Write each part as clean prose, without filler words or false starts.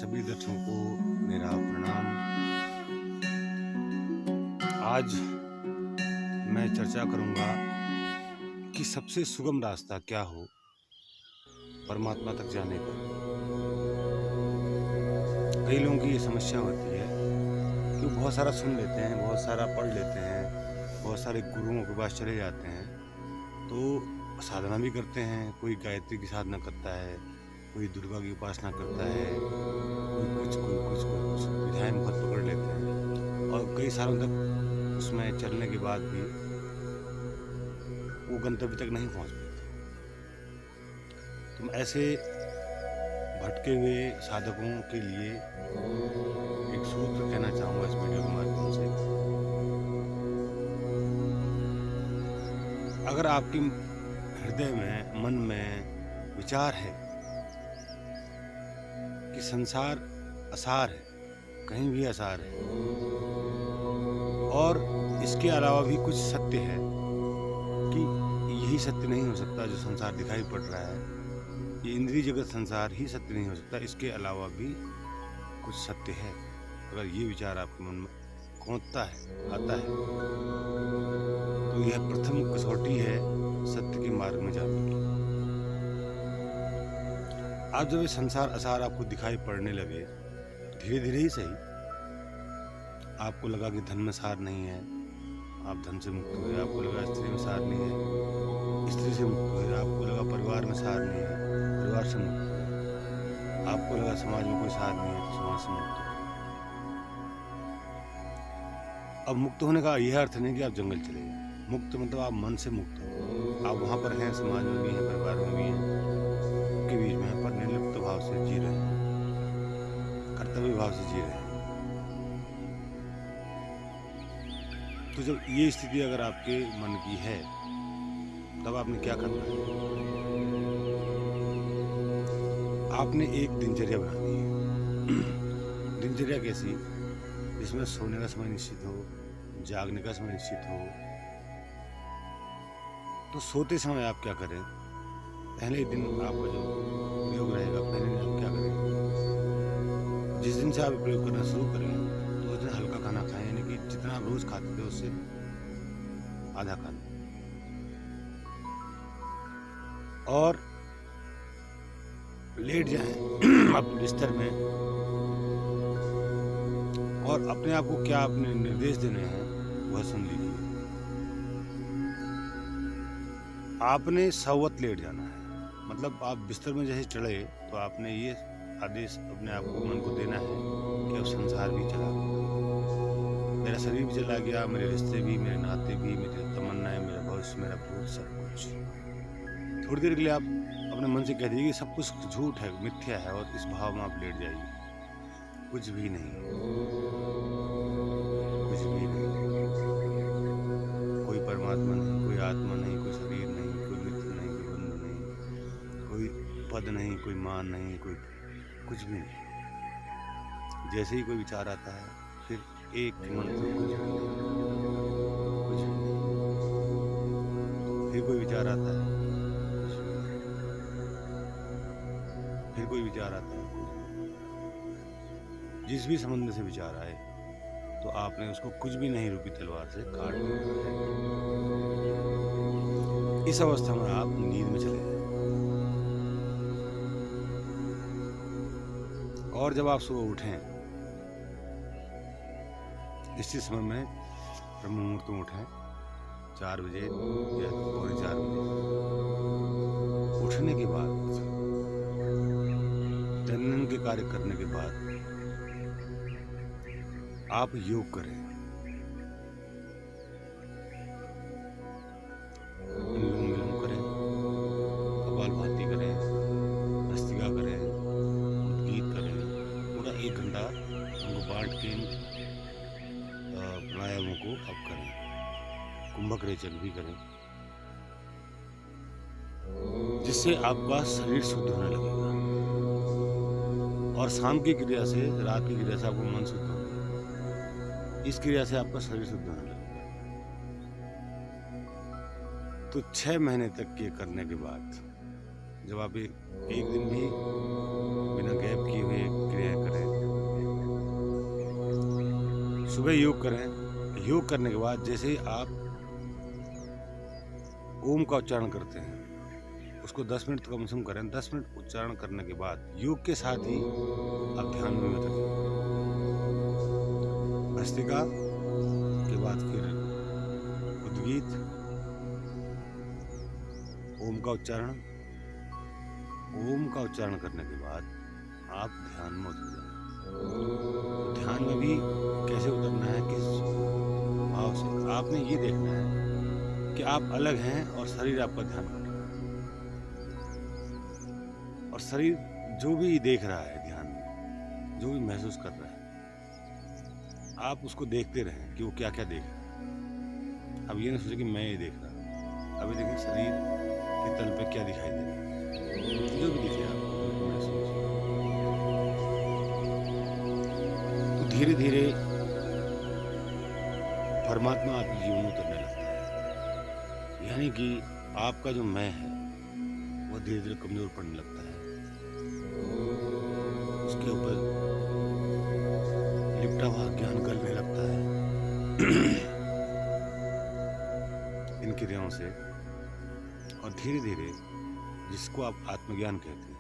सभी दर्शकों को मेरा प्रणाम। आज मैं चर्चा करूंगा कि सबसे सुगम रास्ता क्या हो परमात्मा तक जाने का। कई लोगों की ये समस्या होती है कि वो बहुत सारा सुन लेते हैं, बहुत सारा पढ़ लेते हैं, बहुत सारे गुरुओं के पास चले जाते हैं, तो साधना भी करते हैं। कोई गायत्री की साधना करता है, कोई दुर्गा की उपासना करता है, कोई कुछ विधाएं बहुत पकड़ लेते हैं और कई सालों तक उसमें चलने के बाद भी वो गंतव्य तक नहीं पहुंच पाते। तो मैं ऐसे भटके हुए साधकों के लिए एक सूत्र कहना चाहूँगा इस वीडियो के माध्यम से। अगर आपके हृदय में, मन में विचार है कि संसार असार है, कहीं भी असार है और इसके अलावा भी कुछ सत्य है, कि यही सत्य नहीं हो सकता जो संसार दिखाई पड़ रहा है, ये इंद्रिय जगत संसार ही सत्य नहीं हो सकता, इसके अलावा भी कुछ सत्य है। अगर ये विचार आपके मन में कौंधता है, आता है, तो यह प्रथम कसौटी है सत्य के मार्ग में जाने की। आज जब ये संसार असार आपको दिखाई पड़ने लगे, धीरे धीरे ही सही, आपको लगा कि धन में सार नहीं है, आप धन से मुक्त हुए। आपको लगा स्त्री में सार नहीं है, स्त्री से मुक्त हुए। आपको लगा परिवार में सार नहीं है, परिवार से मुक्त हुए। आपको लगा समाज में कोई सार नहीं है, तो समाज से मुक्त हुए। अब मुक्त होने का यह अर्थ नहीं कि आप जंगल चले गए। मुक्त मतलब आप मन से मुक्त हो। आप वहाँ पर हैं, समाज में भी हैं, परिवार में भी हैं, के बीच में हैं, पर निर्लिप्त भाव से जी रहे हैं, कर्तव्य भाव से जी रहे हैं। तो जब ये स्थिति अगर आपके मन की है, तब आपने क्या करना है? आपने एक दिनचर्या बनानी है। दिनचर्या कैसी? जिसमें सोने का समय निश्चित हो, जागने का समय निश्चित हो। तो सोते समय आप क्या करें? पहले दिन आपका जो प्रयोग रहेगा, पहले दिन आप क्या करें? जिस दिन से आप प्रयोग करना शुरू करें, तो उस दिन हल्का खाना खाएं, यानी कि जितना आप रोज खाते थे उससे आधा खाना। और लेट जाएं अपने बिस्तर में और अपने आप को क्या अपने निर्देश देने हैं वह सुन लीजिए। आपने सवत लेट जाना है, मतलब आप बिस्तर में जैसे चढ़े तो आपने ये आदेश अपने आप को, मन को देना है कि अब संसार भी चला गया, मेरा शरीर भी चला गया, मेरे रिश्ते भी, मेरे नाते भी, मेरी तमन्नाएं, मेरा भविष्य, मेरा भूत, सब कुछ। थोड़ी देर के लिए आप अपने मन से कह दीजिए कि सब कुछ झूठ है, मिथ्या है, और इस भाव में आप लेट जाइए। कुछ भी नहीं, कुछ भी नहीं, कोई परमात्मा नहीं, कोई आत्मा नहीं, कोई शरीर नहीं, कोई मित्र नहीं, कोई बंधु नहीं, कोई पद नहीं, कोई मान नहीं, कोई कुछ भी नहीं। जैसे ही कोई विचार आता है, फिर एक मंत्र, कुछ भी नहीं, कुछ भी नहीं। फिर कोई विचार आता है, कुछ भी नहीं। फिर कोई विचार आता है, कुछ भी नहीं। जिस भी संबंध से विचार आए, तो आपने उसको कुछ भी नहीं रूपी तलवार से काट देना है। इस अवस्था में आप नींद में चले जाए। और जब आप सुबह उठें, इसी समय में ब्रह्म मुहूर्त में उठें, 4 बजे या पौने 4 बजे। उठने के बाद, दैनंदिन के कार्य करने के बाद आप योग करें। अनुलोम विलोम करें, कपालभाति करें, भस्त्रिका करें, उद्गीत करें। पूरा 1 घंटा उनको बांट के प्राणायामों को आप करें। कुंभक रेचक भी करें, जिससे आपका शरीर शुद्ध होने लगेगा। और शाम की क्रिया से, रात की क्रिया से आपको मन शुद्ध होगा। इस क्रिया से आपका शरीर शुद्ध होने लगेगा। तो 6 महीने तक ये करने के बाद, जब आप एक दिन भी बिना गैप किए हुए क्रिया करें, सुबह योग करें। योग करने के बाद जैसे ही आप ओम का उच्चारण करते हैं, उसको 10 मिनट कम से कम करें। 10 मिनट उच्चारण करने के बाद योग के साथ ही आप ध्यान में उतर जाएं। भस्त्रिका के बाद फिर उद्गीत, ओम का उच्चारण। ओम का उच्चारण करने के बाद आप ध्यान में उतर जाएं। तो ध्यान में भी कैसे उतरना है, किस भाव से, आपने ये देखना है कि आप अलग हैं और शरीर आपका ध्यान कर रहा है। और शरीर जो भी देख रहा है ध्यान में, जो भी महसूस कर रहा है, आप उसको देखते रहें कि वो क्या क्या देख रहा है। अब ये नहीं सोचे कि मैं ये देख रहा हूँ। अभी देखें शरीर के तल पे क्या दिखाई दे रहा है, जो भी दिखे आपको महसूस। तो धीरे धीरे परमात्मा आपके जीवन में उतरने लगता है। यानी कि आपका जो मैं है वो धीरे धीरे कमजोर पड़ने लगता है। उसके ऊपर लिपटा हुआ ज्ञान गलने लगता है इन क्रियाओं से। और धीरे धीरे जिसको आप आत्मज्ञान कहते हैं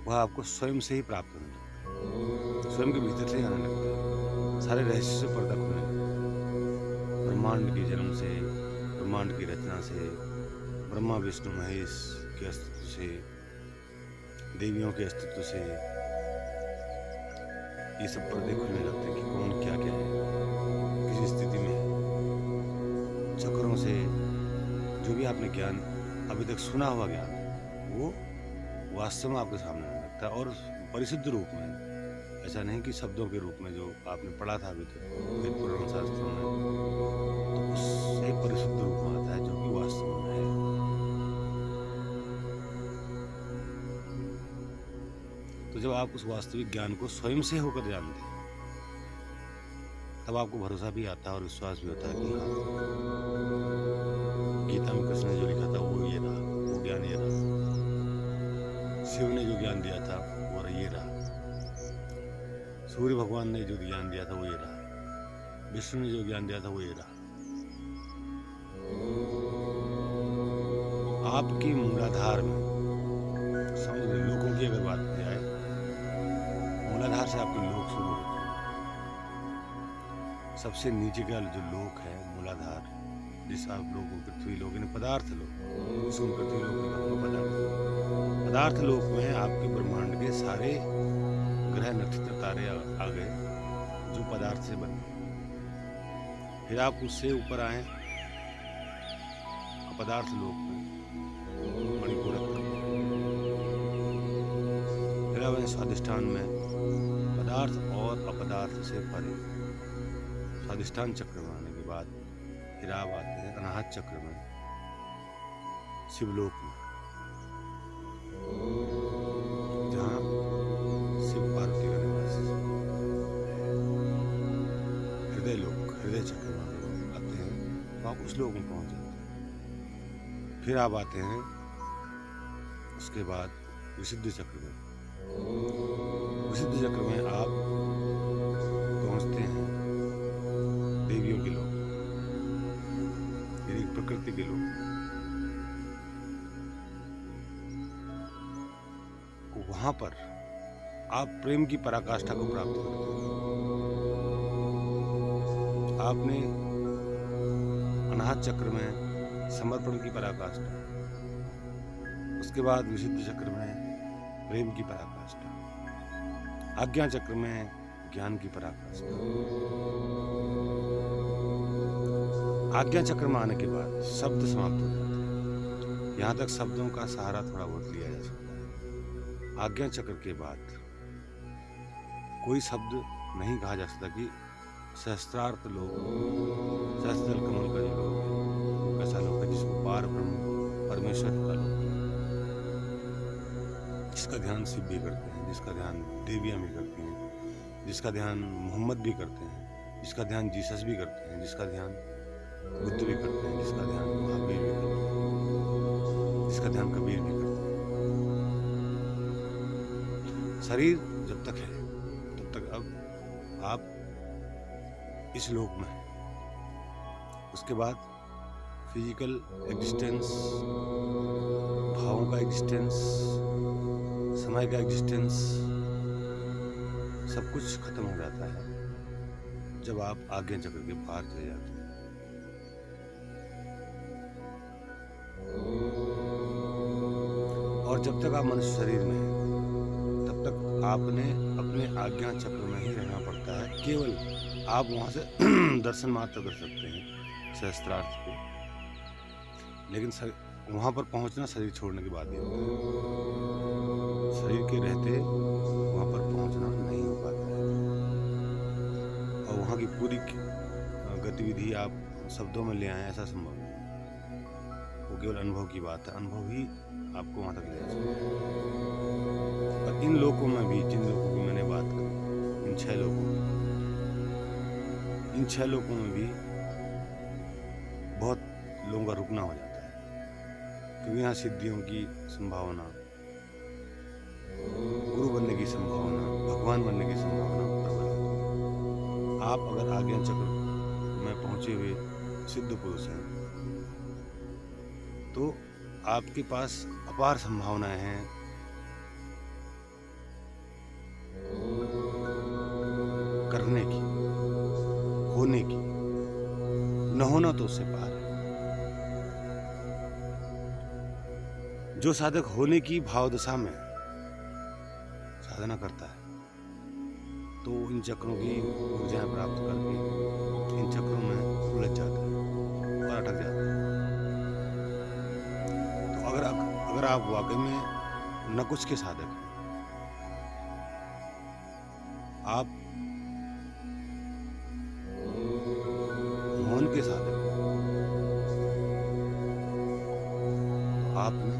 वह आपको स्वयं से ही प्राप्त होने लगता है, स्वयं के भीतर से ही आने लगता है। सारे रहस्य से पर्दा खुलने लगता है। ब्रह्मांड के जन्म से, ब्रह्मांड की रचना से, ब्रह्मा विष्णु महेश के अस्तित्व से, देवियों के अस्तित्व से, ये सब पर्दे खुलने लगते हैं कि कौन क्या क्या है, किस स्थिति में है। चक्रों से जो भी आपने ज्ञान अभी तक सुना हुआ ज्ञान, वो वास्तव में आपके सामने आने लगता है। और परिशुद्ध रूप में, ऐसा नहीं कि शब्दों के रूप में जो आपने पढ़ा था अभी तक वेद पुराण शास्त्रों में, तो उससे परिशुद्ध रूप में आता है जो कि वास्तव में है। तो जब आप उस वास्तविक ज्ञान को स्वयं से होकर जानते हैं, तब आपको भरोसा भी आता है और विश्वास भी होता है कि हाँ, गीता में कृष्ण ने जो लिखा था वो ये रहा, वो ज्ञान ये रहा। शिव ने जो ज्ञान दिया था वो ये रहा। सूर्य भगवान ने जो ज्ञान दिया था वो ये रहा। विष्णु ने जो ज्ञान दिया था वो ये रहा। आपकी मूलाधार में, समझ लोगों की अगर बात की जाए, मूलाधार से आपके लोक शुरू होते हैं। सबसे नीचे का जो लोक है मूलाधार, जिस आप लोग पृथ्वी लोग, पदार्थ लोग, उसको पृथ्वी लोग नहीं कहूँगा, पदार्थ लोक में आपके ब्रह्मांड के सारे ग्रह नक्षत्र तारे आ गए जो पदार्थ से बने। फिर आप उससे ऊपर आए अपदार्थ लोक में, मणिपुर। फिर आप स्वादिष्ठान में, पदार्थ और अपदार्थ से परे स्वादिष्ठान चक्र में आने के बाद फिर आप आते हैं अनाहत चक्र में, शिवलोक में, जहाँ शिव पार्वती का निवास है। हृदय लोक, हृदय चक्र में आते हैं तो आप उस लोक में पहुंच जाते हैं। फिर आप आते हैं उसके बाद विशुद्ध चक्र में। विशुद्ध चक्र में आप पहुंचते हैं देवियों के लोक, यानी प्रकृति के लोक। वहां पर आप प्रेम की पराकाष्ठा को प्राप्त करते हैं। आपने अनाहत चक्र में समर्पण की पराकाष्ठा, उसके बाद विशुद्ध चक्र में प्रेम की पराकाष्ठा, आज्ञा चक्र में ज्ञान की पराकाष्ठा। आज्ञा चक्र में आने के बाद शब्द समाप्त हो जाते हैं। यहाँ तक शब्दों का सहारा थोड़ा बहुत लिया जा सकता है। आज्ञा चक्र के बाद कोई शब्द नहीं कहा जा सकता कि सहस्त्रार्थ लोक, सहस्त्रदल कमल का जो लोक है, ऐसा लोक है जिसको पार ब्रह्म परमेश्वर का लोक है, जिसका ध्यान शिव भी करते हैं, जिसका ध्यान देवियां भी करती हैं, जिसका ध्यान मोहम्मद भी करते हैं, जिसका ध्यान जीसस भी करते हैं, जिसका ध्यान बुद्ध भी करते हैं, जिसका ध्यान महावीर भी करते हैं, जिसका ध्यान कबीर भी करते हैं। शरीर जब तक है तब तक अब आप इस लोक में है। उसके बाद फिजिकल एग्जिस्टेंस, भावों का एग्जिस्टेंस, समय का एग्जिस्टेंस, सब कुछ खत्म हो जाता है जब आप आज्ञा चक्र के पार चले जाते हैं। और जब तक आप मनुष्य शरीर में हैं तब तक आपने अपने आज्ञा चक्र में ही रहना पड़ता है। केवल आप वहाँ से दर्शन मात्र कर सकते हैं सहस्त्रार्थ को, लेकिन वहाँ पर पहुँचना शरीर छोड़ने के बाद ही होता है। शरीर के रहते वहाँ पर पहुँचना नहीं हो पाता है, और वहाँ की पूरी गतिविधि आप शब्दों में ले आए ऐसा संभव नहीं। वो केवल अनुभव की बात है, अनुभव ही आपको वहाँ तक ले जा सकता है। और इन लोगों में भी, जिन लोगों की मैंने बात करी, इन 6 लोगों में भी बहुत लोगों का रुकना हो जाता है, क्योंकि यहाँ सिद्धियों की संभावना, गुरु बनने की संभावना, भगवान बनने की संभावना प्रबल है। आप अगर आज्ञा चक्र में पहुंचे हुए सिद्ध पुरुष हैं तो आपके पास अपार संभावनाएं हैं करने की, होने की। न होना तो उससे पार है। जो साधक होने की भावदशा में साधना करता है तो इन चक्रों की ऊर्जाएं प्राप्त करके इन चक्रों में उलझ जाता है और अटक जाता है। तो अगर आप वाकई में न कुछ के साधक हैं, आप मौन के साधक हैं, तो आपने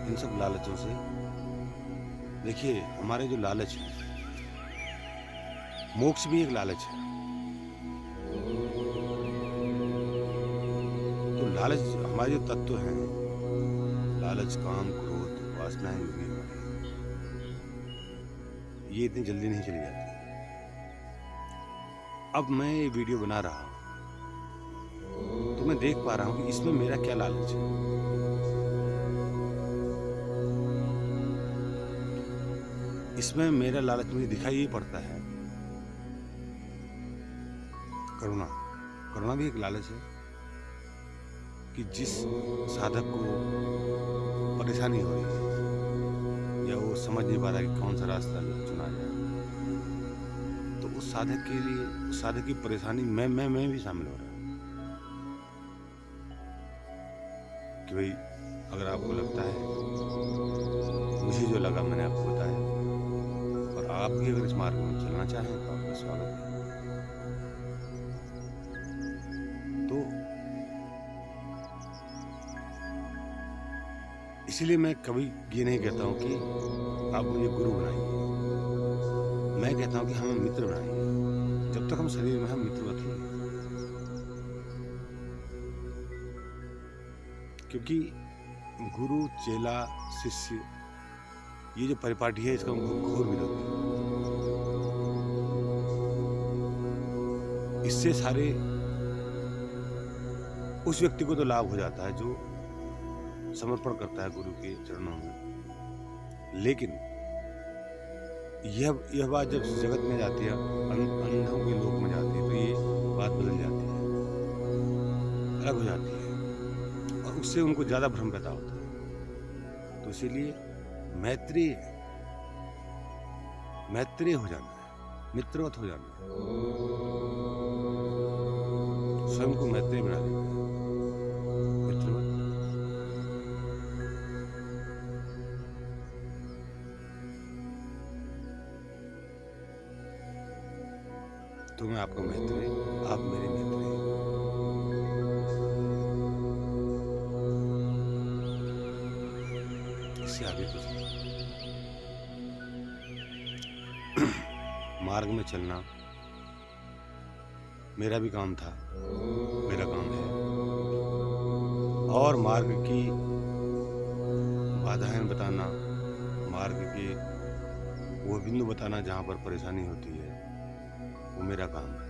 इन सब लालचों से, देखिए हमारे जो लालच है, मोक्ष भी एक लालच है। तो लालच, हमारे जो तत्व हैं, लालच, काम, क्रोध, वासनाएं जो भी हमारी, ये इतनी जल्दी नहीं चली जाती। अब मैं ये वीडियो बना रहा हूं तो मैं देख पा रहा हूं कि इसमें मेरा क्या लालच है। इसमें मेरा लालच मुझे दिखाई ही पड़ता है करुणा। करुणा भी एक लालच है कि जिस साधक को परेशानी हो रही है या वो समझ नहीं पा रहा कि कौन सा रास्ता चुना जाए, तो उस साधक के लिए, उस साधक की परेशानी मैं भी शामिल हो रहा हूँ कि भाई अगर आपको लगता है, मुझे जो लगा मैंने आपको बताया, और आप भी अगर इस मार्ग में चलना चाहें तो आपका स्वागत है। तो इसीलिए मैं कभी ये नहीं कहता हूं कि आप मुझे गुरु बनाइए, मैं कहता हूं कि हमें मित्र बनाइए। जब तक हम शरीर में हम मित्रवत ही, क्योंकि गुरु, चेला, शिष्य, ये जो परिपाटी है इसका हमको घोर विरोध है। इससे सारे उस व्यक्ति को तो लाभ हो जाता है जो समर्पण करता है गुरु के चरणों में, लेकिन यह बात जब जगत में जाती है, अंधों के लोक में जाती है, तो ये बात बदल जाती है, अलग हो जाती है, और उससे उनको ज्यादा भ्रम पैदा होता है। तो इसीलिए मैत्रेय हो जाना है, मित्रवत हो जाना है, स्वयं को मैत्रेय बना देना है, मित्रवत। तो मैं आपका मैत्रेय, आप मेरे मैत्रेय। इससे आगे कुछ नहीं। मार्ग में चलना मेरा भी काम था, मेरा काम है, और मार्ग की बाधाएं बताना, मार्ग के वो बिंदु बताना जहाँ पर परेशानी होती है, वो मेरा काम है।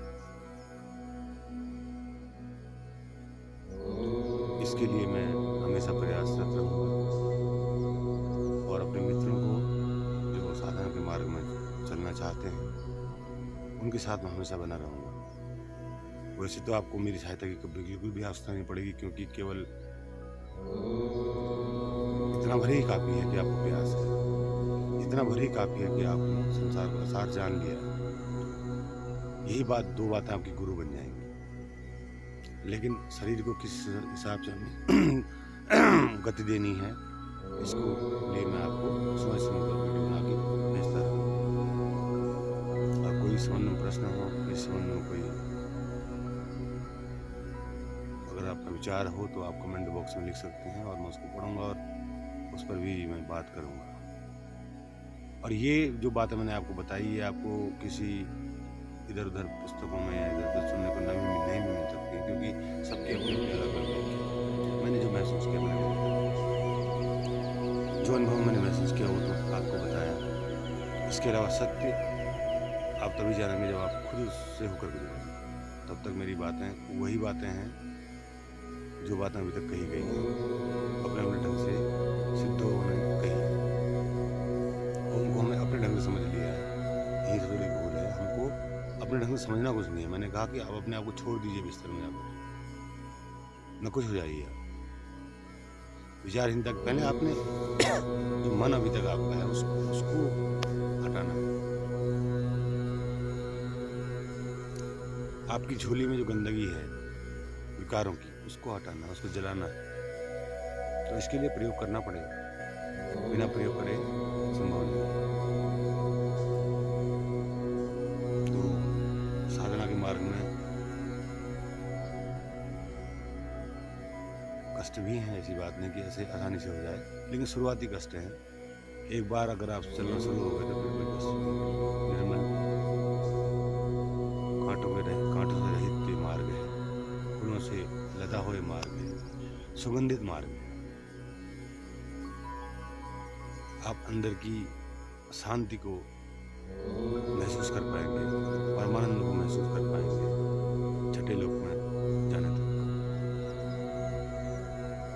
इसके लिए मैं हमेशा प्रयासरत रहूँगा और अपने मित्रों को जो साधना के मार्ग में चलना चाहते हैं उनके साथ मैं हमेशा बना रहूँगा। वैसे तो आपको मेरी सहायता की कभी बिल्कुल भी आवश्यकता नहीं पड़ेगी, क्योंकि केवल इतना भर ही काफ़ी है कि आपको प्यास है, इतना भर ही काफ़ी है कि आपने संसार का सार जान लिया। यही बात, दो बातें आपकी गुरु बन जाएंगी। लेकिन शरीर को किस हिसाब से हमें गति देनी है, इसको लिए मैं आपको समय समय पर वीडियो बना के भेजता रहूँगा। और कोई इस संबंध में प्रश्न हो, इस संबंध में कोई अगर आपका विचार हो तो आप कमेंट बॉक्स में लिख सकते हैं और मैं उसको पढ़ूंगा और उस पर भी मैं बात करूंगा। और ये जो बातें मैंने आपको बताई है, आपको किसी इधर उधर पुस्तकों में या इधर उधर सुनने को नहीं भी मिल सकती, क्योंकि सबके अपने अलग अलग है। मैंने जो महसूस किया मैंने जो अनुभव मैंने महसूस किया वो तो आपको बताया। इसके अलावा सत्य आप तभी जानेंगे जब आप खुद उससे होकर गुजरेंगे। तब तक मेरी बातें वही बातें हैं जो बातें अभी तक कही गई हैं, अपने अपने ढंग से सिद्धों ने कही है, उनको हमने अपने ढंग से समझ लिया है। यही थोड़ी भूल है, हमको अपने ढंग से समझना कुछ नहीं है। मैंने कहा कि आप अपने आप को छोड़ दीजिए बिस्तर में जाकर, न कुछ हो जाइए आप। विचारहीनता पहले आपने जो मन अभी तक आपका है उसको हटाना है। आपकी झोली में जो गंदगी है विकारों की, उसको हटाना है, उसको जलाना है। तो इसके लिए प्रयोग करना पड़ेगा, बिना प्रयोग करे संभव नहीं है। तो साधना के मार्ग में कष्ट भी हैं, ऐसी बात नहीं कि ऐसे आसानी से हो जाए, लेकिन शुरुआती कष्ट हैं। एक बार अगर आप चलना शुरू हो गए तो फिर कोई कष्ट नहीं। निर्मल कांटों से रहित मार्ग है, फूलों से लदा हुए मार्ग है, सुगंधित मार्ग है। आप अंदर की शांति को महसूस कर पाएंगे, परमानंद को महसूस कर पाएंगे छठे लोक में जाने तक।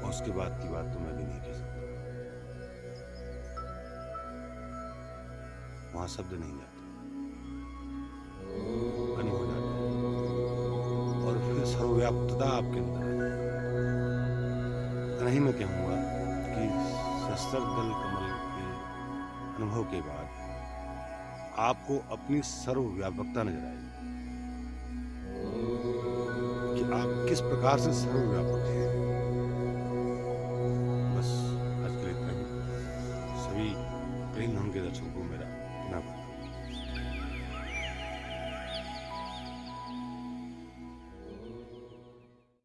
और उसके बाद की बात तो मैं भी नहीं कह सकता, वहां शब्द नहीं जाते, अनुभव जाता है और फिर सर्वव्याप्तता आपके अंदर है। नहीं मैं कहूँगा कि शस्त्र दल कमल के अनुभव के बाद आपको अपनी सर्वव्यापकता नजर आएगी कि आप किस प्रकार से सर्वव्यापक हैं। बस आज के लिए इतना ही। सभी प्रेम धन के दर्शकों को मेरा धन्यवाद।